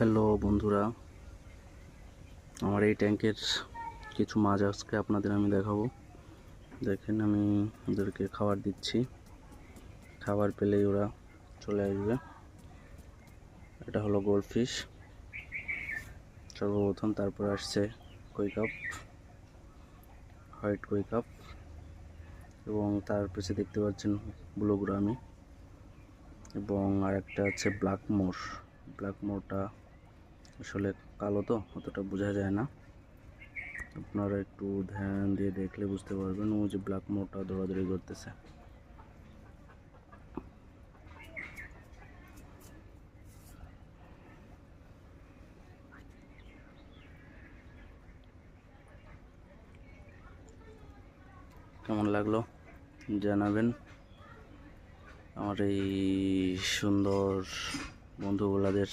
Hello বন্ধুরা, আমার এই ট্যাঙ্কের কিছু মাছ আজকে আপনাদের আমি দেখাবো। দেখেন, আমি ওদেরকে খাবার দিচ্ছি, খাবার পেলেই ওরা চলে আসবে। এটা হলো গোল্ডফিশ সর্বপ্রথম, তারপর আসছে কই কাপ, হোয়াইট কই কাপ, এবং তার পিছে দেখতে পাচ্ছেন ব্লু গ্রামি, এবং আরেকটা হচ্ছে ব্ল্যাক মোর। ব্ল্যাক মোরটা আসলে কালো তো অতটা বোঝা যায় না, আপনারা একটু ধ্যান দিয়ে দেখলে বুঝতে পারবেন। ও যে ব্ল্যাক মোরটা দৌড়াদৌড়ি করতেছে। কেমন লাগলো জানাবেন। আমার এই সুন্দর বন্ধুগুলাদের